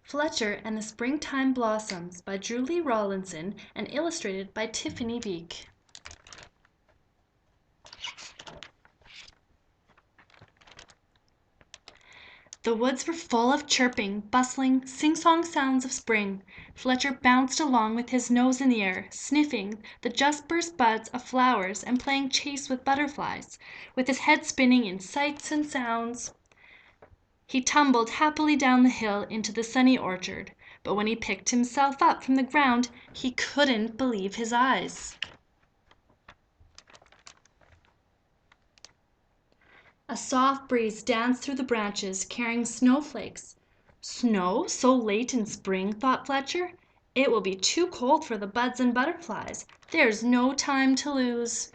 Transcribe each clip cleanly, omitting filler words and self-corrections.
Fletcher and the Springtime Blossoms by Julie Rawlinson and illustrated by Tiffany Beek. The woods were full of chirping, bustling, sing-song sounds of spring. Fletcher bounced along with his nose in the air, sniffing the just-burst buds of flowers and playing chase with butterflies, with his head spinning in sights and sounds. He tumbled happily down the hill into the sunny orchard, but when he picked himself up from the ground, he couldn't believe his eyes. A soft breeze danced through the branches, carrying snowflakes. Snow so late in spring, thought Fletcher. It will be too cold for the buds and butterflies. There's no time to lose.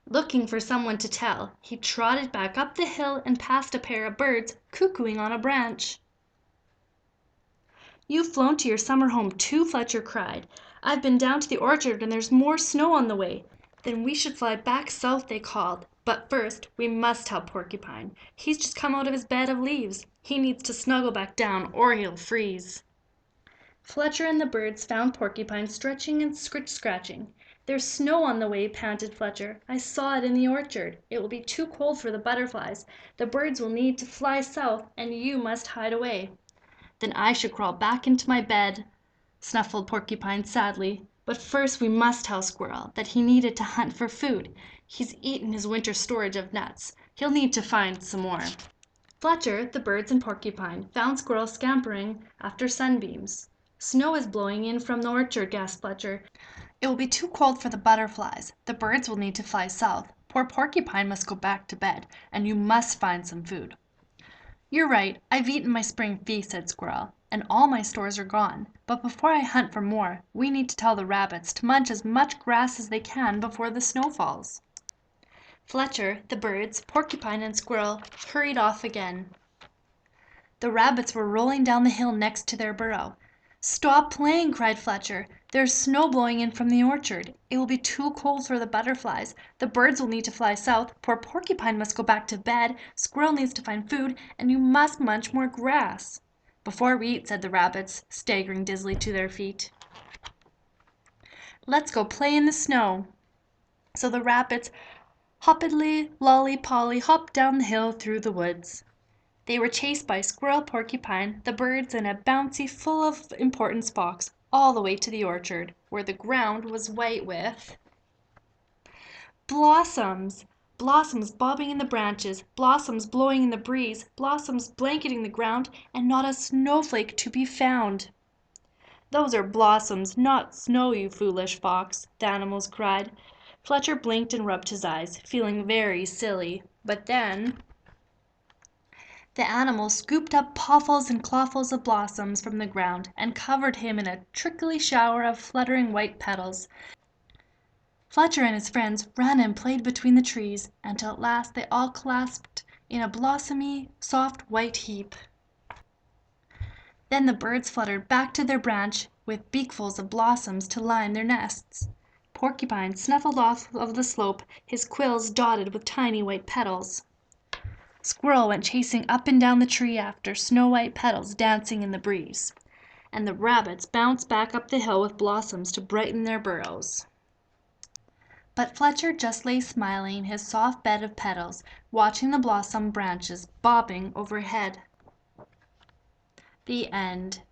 Looking for someone to tell, he trotted back up the hill and past a pair of birds cuckooing on a branch. "You've flown to your summer home too," Fletcher cried. "I've been down to the orchard and there's more snow on the way." "Then we should fly back south," they called. "But first we must tell Porcupine. He's just come out of his bed of leaves. He needs to snuggle back down or he'll freeze." Fletcher and the birds found Porcupine stretching and scratching. "There's snow on the way," panted Fletcher. "I saw it in the orchard. It will be too cold for the butterflies. The birds will need to fly south, and you must hide away." "Then I should crawl back into my bed," snuffled Porcupine sadly. "But first we must tell Squirrel that he needed to hunt for food. He's eaten his winter storage of nuts. He'll need to find some more." Fletcher, the birds, and Porcupine found Squirrel scampering after sunbeams. "Snow is blowing in from the orchard," gasped Fletcher. "It will be too cold for the butterflies. The birds will need to fly south. Poor Porcupine must go back to bed, and you must find some food." "You're right. I've eaten my spring feast," said Squirrel, "and all my stores are gone. But before I hunt for more, we need to tell the rabbits to munch as much grass as they can before the snow falls." Fletcher, the birds, Porcupine, and Squirrel hurried off again. The rabbits were rolling down the hill next to their burrow. "Stop playing!" cried Fletcher. "There's snow blowing in from the orchard. It will be too cold for the butterflies. The birds will need to fly south. Poor Porcupine must go back to bed. Squirrel needs to find food, and you must munch more grass." "Before we eat," said the rabbits, staggering dizzily to their feet. "Let's go play in the snow." So the rabbits hoppity lolly polly hopped down the hill through the woods. They were chased by Squirrel, Porcupine, the birds, and a bouncy full of importance fox, all the way to the orchard, where the ground was white with blossoms. Blossoms bobbing in the branches, blossoms blowing in the breeze, blossoms blanketing the ground, and not a snowflake to be found. "Those are blossoms, not snow, you foolish fox," the animals cried. Fletcher blinked and rubbed his eyes, feeling very silly. But then the animals scooped up pawfuls and clawfuls of blossoms from the ground and covered him in a trickly shower of fluttering white petals. Fletcher and his friends ran and played between the trees, until at last they all clasped in a blossomy, soft white heap. Then the birds fluttered back to their branch with beakfuls of blossoms to line their nests. Porcupine snuffled off of the slope, his quills dotted with tiny white petals. Squirrel went chasing up and down the tree after snow-white petals dancing in the breeze. And the rabbits bounced back up the hill with blossoms to brighten their burrows. But Fletcher just lay smiling in his soft bed of petals, watching the blossom branches bobbing overhead. The end.